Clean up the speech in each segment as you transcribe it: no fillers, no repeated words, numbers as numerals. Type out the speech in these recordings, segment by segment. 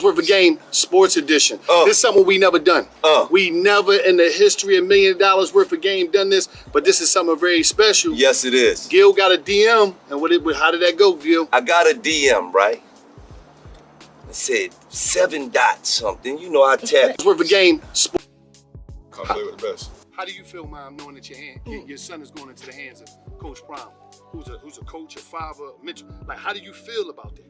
Worth a game, sports edition. This is something we never done. We never in the history of $1 million worth of game done this, but this is something very special. Yes, it is. Gil got a DM, and how did that go, Gil? I got a DM, right? It said 7 dots something. You know, I tapped. Worth a game. Come play with the best. How do you feel, Mom, knowing that your son is going into the hands of Coach Brown, who's a coach, a father, mentor? Like, how do you feel about that?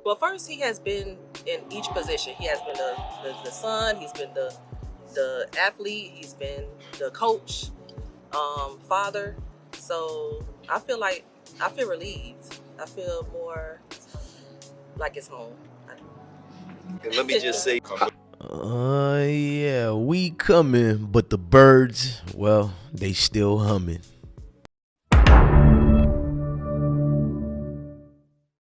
Well, first, he has been in each position. He has been the son, he's been the athlete, he's been the coach, father. So I feel relieved. I feel more like it's home. And let me just say, yeah, we coming, but the birds, well, they still humming.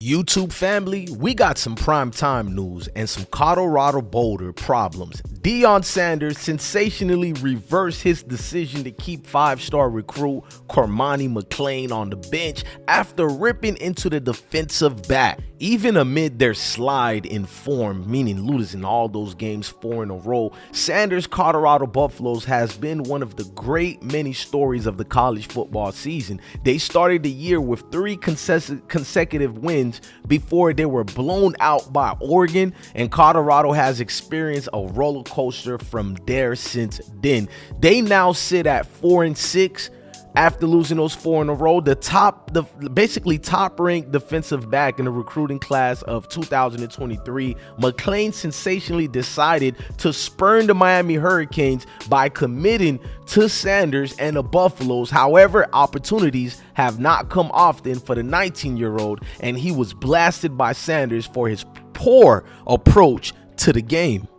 YouTube family, we got some primetime news and some Colorado Boulder problems. Deion Sanders sensationally reversed his decision to keep 5-star recruit Cormani McClain on the bench after ripping into the defensive back. Even amid their slide in form, meaning losing all those games 4 in a row, Sanders' Colorado Buffaloes has been one of the great many stories of the college football season. They started the year with 3 consecutive wins before they were blown out by Oregon, and Colorado has experienced a roller coaster from there since then. They now sit at 4-6 after losing those 4 in a row. The basically top-ranked defensive back in the recruiting class of 2023, McClain sensationally decided to spurn the Miami Hurricanes by committing to Sanders and the Buffaloes. However, opportunities have not come often for the 19-year-old, and he was blasted by Sanders for his poor approach to the game.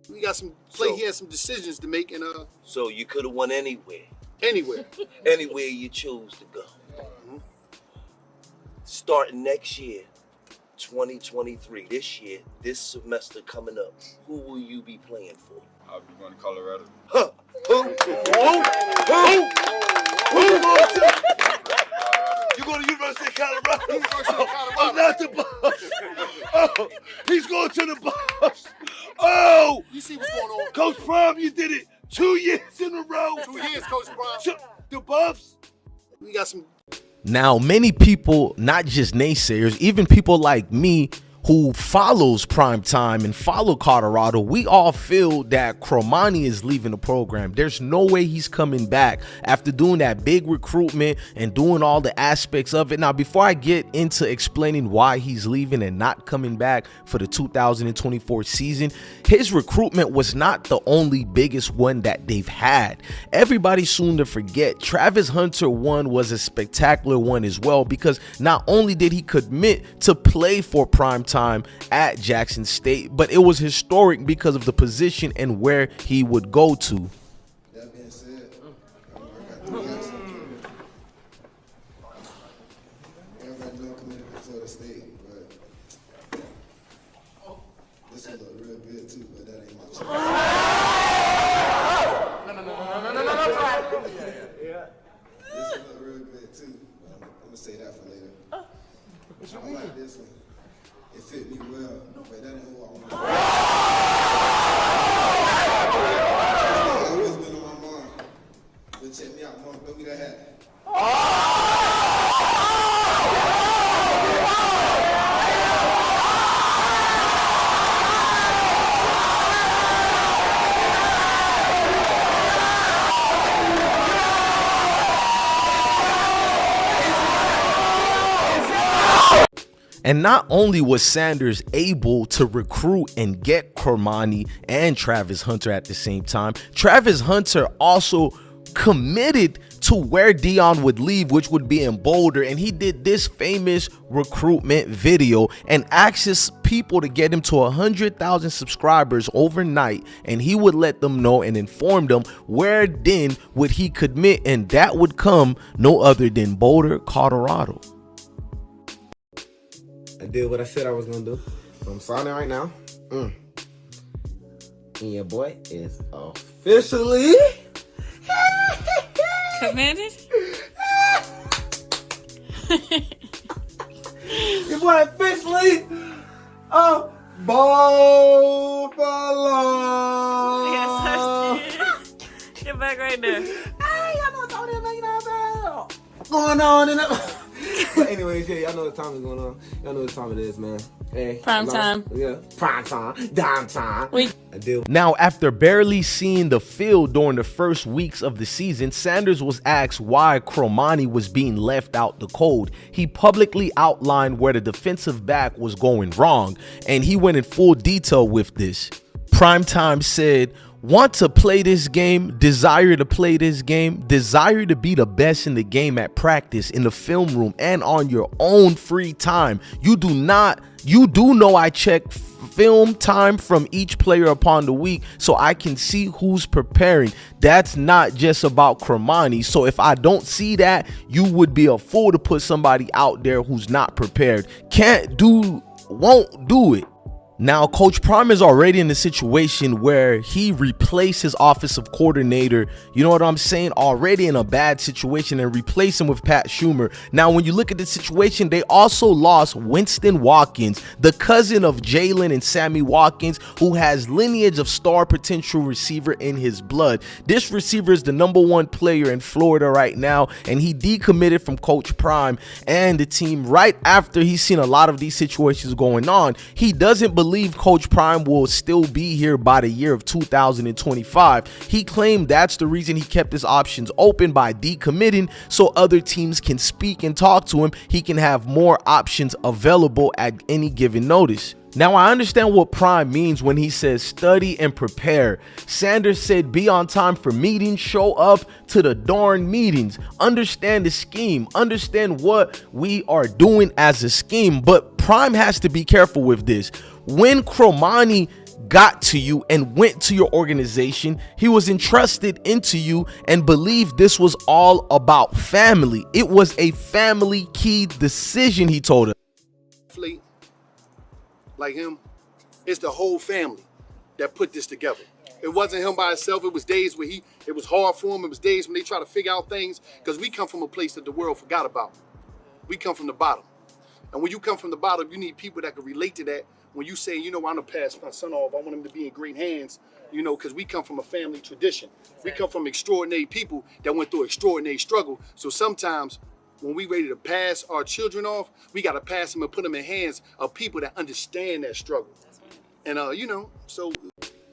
We got some play. He had some decisions to make, and so you could have won anywhere. Anywhere you choose to go. Starting next year, 2023, this semester coming up, who will you be playing for? I'll be going to Colorado. Huh? Who? You going to University of Colorado? Oh, not the Buffs. Oh, he's going to the Buffs. Oh, you see what's going on? Coach Brown, you did it 2 years in a row. 2 years, Coach Brown. The Buffs. We got some. Now, many people, not just naysayers, even people like me who follows primetime and follow Colorado, we all feel that Cormani is leaving the program. There's no way he's coming back after doing that big recruitment and doing all the aspects of it. Now, before I get into explaining why he's leaving and not coming back for the 2024 season, his recruitment was not the only biggest one that they've had. Everybody soon to forget, Travis Hunter one was a spectacular one as well, because not only did he commit to play for primetime at Jackson State, but it was historic because of the position and where he would go to. That being said, I got 3 Jackson. Everybody know I'm committed to Florida State, but this will look real good too, but that ain't my choice. No. This will look real good too, but I'm gonna say that for later. I like this one. It fit me well, but that ain't who I want to be. It's always been on my mind. But check me out, Mom. Go get that hat. And not only was Sanders able to recruit and get Cormani and Travis Hunter at the same time, Travis Hunter also committed to where Deion would leave, which would be in Boulder, and he did this famous recruitment video and asked people to get him to 100,000 subscribers overnight, and he would let them know and inform them where then would he commit, and that would come no other than Boulder, Colorado. I did what I said I was gonna do. So I'm signing right now. And your boy is officially committed. Your boy officially Buffalo. Yes, get back right there. Hey, y'all know Tony making that going on in the. But anyways, yeah, y'all know what time is going on. Y'all know what time it is, man. Hey, Prime time. Yeah, prime time, dime time. A deal. Now, after barely seeing the field during the first weeks of the season, Sanders was asked why Cormani was being left out the cold. He publicly outlined where the defensive back was going wrong, and he went in full detail with this. Primetime said, "Want to play this game, desire to play this game, desire to be the best in the game at practice, in the film room, and on your own free time. You do know I check film time from each player upon the week so I can see who's preparing. That's not just about Cormani. So if I don't see that, you would be a fool to put somebody out there who's not prepared. Won't do it." Now, Coach Prime is already in a situation where he replaced his offensive coordinator, you know what I'm saying, already in a bad situation, and replaced him with Pat Schumer. Now, when you look at the situation, they also lost Winston Watkins, the cousin of Jalen and Sammy Watkins, who has lineage of star potential receiver in his blood. This receiver is the #1 player in Florida right now, and he decommitted from Coach Prime and the team right after he's seen a lot of these situations going on. He doesn't believe Coach Prime will still be here by the year of 2025. He claimed that's the reason he kept his options open by decommitting, so other teams can speak and talk to him. He can have more options available at any given notice. Now, I understand what Prime means when he says study and prepare. Sanders said be on time for meetings, show up to the darn meetings, understand the scheme, understand what we are doing as a scheme. But Prime has to be careful with this. When Cormani got to you and went to your organization, he was entrusted into you and believed this was all about family. It was a family key decision, he told us. Like him, it's the whole family that put this together. It wasn't him by himself. It was days where it was hard for him. It was days when they try to figure out things, because we come from a place that the world forgot about. We come from the bottom. And when you come from the bottom, you need people that can relate to that. When you say, you know, I'm gonna pass my son off, I want him to be in great hands, you know, because we come from a family tradition. We come from extraordinary people that went through extraordinary struggle. So sometimes when we ready to pass our children off, we got to pass them and put them in hands of people that understand that struggle. And, you know, so...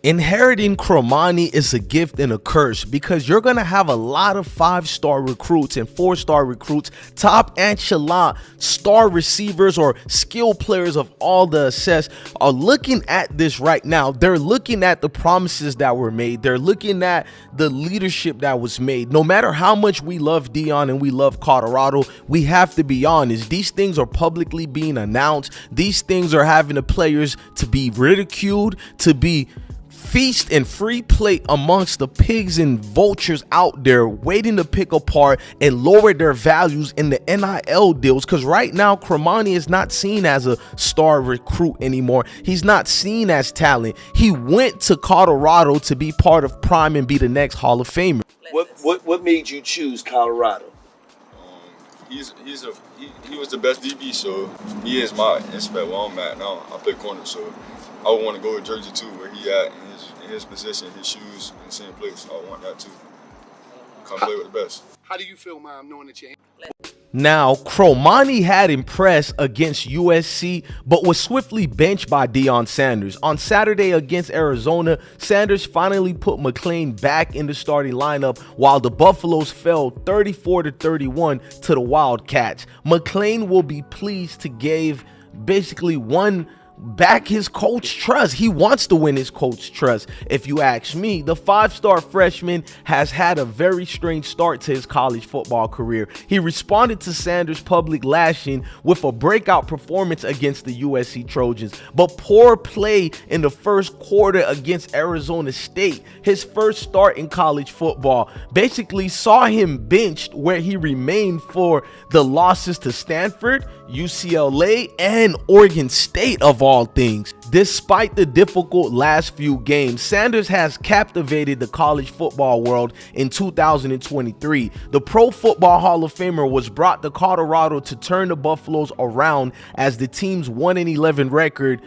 Inheriting Cormani is a gift and a curse, because you're going to have a lot of 5-star recruits and 4-star recruits, top echelon star receivers or skill players of all the assess are looking at this right now. They're looking at the promises that were made. They're looking at the leadership that was made. No matter how much we love Deion and we love Colorado, we have to be honest. These things are publicly being announced. These things are having the players to be ridiculed, to be feast and free play amongst the pigs and vultures out there waiting to pick apart and lower their values in the NIL deals. Because right now, Cormani is not seen as a star recruit anymore. He's not seen as talent. He went to Colorado to be part of Prime and be the next Hall of Famer. What made you choose Colorado? He was the best DB, so he is my inspect where I'm at now. I play corner, so I would want to go to Jersey too, where he at in his position, his shoes in the same place. So I want that too. Come play with the best. How do you feel, Mom, knowing that you're... Now, Cormani had impressed against USC, but was swiftly benched by Deion Sanders. On Saturday against Arizona, Sanders finally put McClain back in the starting lineup, while the Buffaloes fell 34-31 to the Wildcats. McClain will be pleased to give basically back his coach trust. He wants to win his coach trust. If you ask me, the 5-star freshman has had a very strange start to his college football career. He responded to Sanders' public lashing with a breakout performance against the USC Trojans, but poor play in the first quarter against Arizona State, his first start in college football, basically saw him benched, where he remained for the losses to Stanford, UCLA, and Oregon State of all things. Despite the difficult last few games, Sanders has captivated the college football world in 2023. The Pro Football Hall of Famer was brought to Colorado to turn the Buffaloes around, as the team's 1-11 record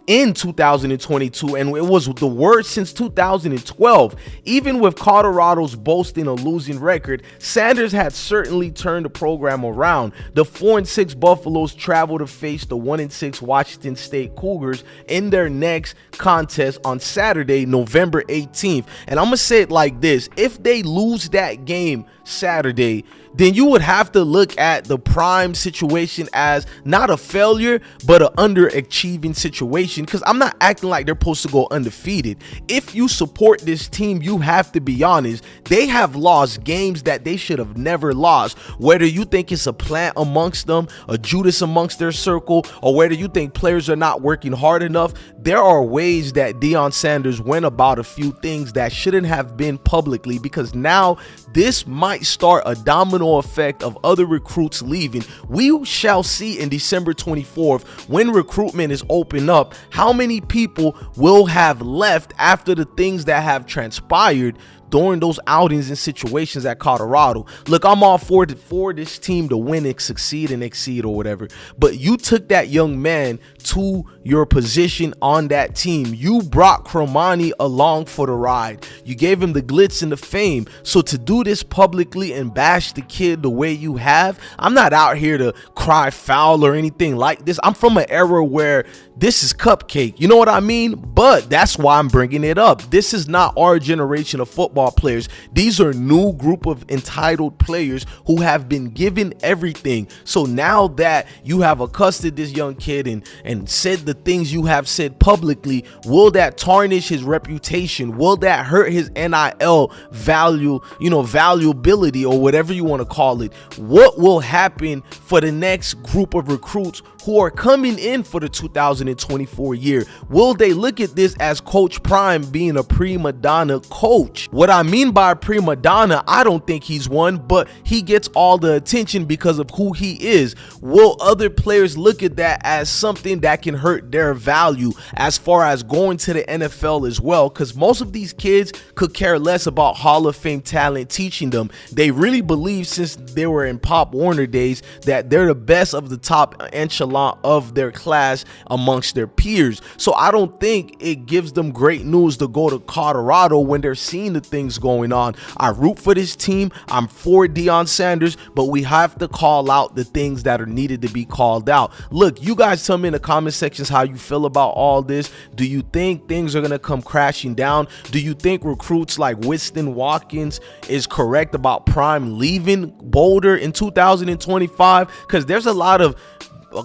in 2022, and it was the worst since 2012. Even with Colorado's boasting a losing record, Sanders had certainly turned the program around. The 4-6 Buffaloes travel to face the 1-6 Washington State Cougars in their next contest on Saturday, November 18th. And I'm gonna say it like this: if they lose that game Saturday, then you would have to look at the Prime situation as not a failure, but an underachieving situation, because I'm not acting like they're supposed to go undefeated. If you support this team, you have to be honest. They have lost games that they should have never lost. Whether you think it's a plant amongst them, a Judas amongst their circle, or whether you think players are not working hard enough, there are ways that Deion Sanders went about a few things that shouldn't have been publicly, because now this might start a domino effect of other recruits leaving. We shall see in December 24th, when recruitment is open up, how many people will have left after the things that have transpired during those outings and situations at Colorado. Look, I'm all for this team to win and succeed and exceed or whatever, but you took that young man to your position on that team. You brought Cormani along for the ride. You gave him the glitz and the fame. So to do this publicly and bash the kid the way you have, I'm not out here to cry foul or anything like this. I'm from an era where this is cupcake, you know what I mean? But that's why I'm bringing it up. This is not our generation of football players. These are new group of entitled players who have been given everything. So now that you have accosted this young kid and said the things you have said publicly, will that tarnish his reputation? Will that hurt his NIL value, valuability, or whatever you want to call it? What will happen for the next group of recruits who are coming in for the 2024 year? Will they look at this as Coach Prime being a prima donna coach? What I mean by a prima donna, I don't think he's one, but he gets all the attention because of who he is. Will other players look at that as something that can hurt their value as far as going to the NFL as well? Because most of these kids could care less about Hall of Fame talent teaching them. They really believe, since they were in Pop Warner days, that they're the best of the top echelon of their class amongst their peers. So I don't think it gives them great news to go to Colorado when they're seeing the things going on. I root for this team. I'm for Deion Sanders, but we have to call out the things that are needed to be called out. Look, you guys tell me in the comment sections how you feel about all this. Do you think things are going to come crashing down? Do you think recruits like Winston Watkins is correct about Prime leaving Boulder in 2025? Because there's a lot of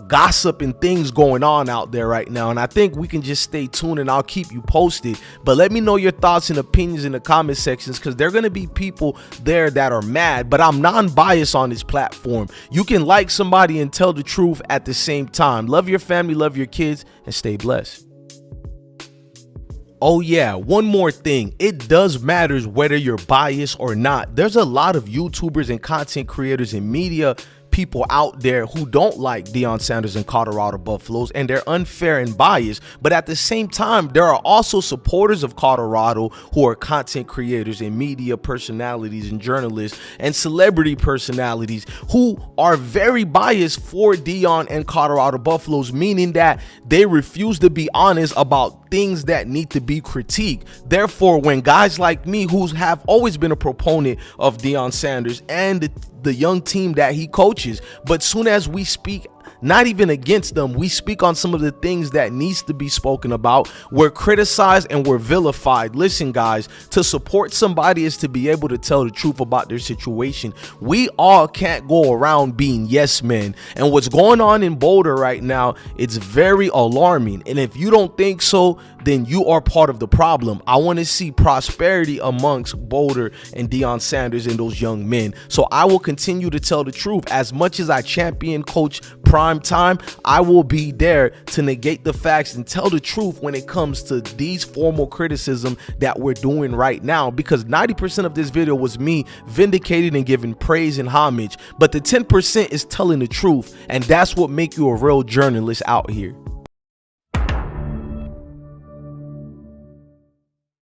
gossip and things going on out there right now, and I think we can just stay tuned and I'll keep you posted. But let me know your thoughts and opinions in the comment sections, because there are going to be people there that are mad, but I'm non-biased on this platform. You can like somebody and tell the truth at the same time. Love your family, love your kids, and stay blessed. Oh yeah, one more thing. It does matter whether you're biased or not. There's a lot of YouTubers and content creators and media people out there who don't like Deion Sanders and Colorado Buffaloes, and they're unfair and biased. But at the same time, there are also supporters of Colorado who are content creators and media personalities and journalists and celebrity personalities who are very biased for Deion and Colorado Buffaloes, meaning that they refuse to be honest about things that need to be critiqued. Therefore, when guys like me, who have always been a proponent of Deion Sanders and the young team that he coaches, but soon as we speak not even against them, we speak on some of the things that needs to be spoken about, we're criticized and we're vilified. Listen guys, to support somebody is to be able to tell the truth about their situation. We all can't go around being yes men, and what's going on in Boulder right now, it's very alarming. And if you don't think so, then you are part of the problem. I want to see prosperity amongst Boulder and Deion Sanders and those young men. So I will continue to tell the truth. As much as I champion Coach Prime Time, I will be there to negate the facts and tell the truth when it comes to these formal criticism that we're doing right now, because 90% of this video was me vindicating and giving praise and homage, but the 10% is telling the truth, and that's what makes you a real journalist out here.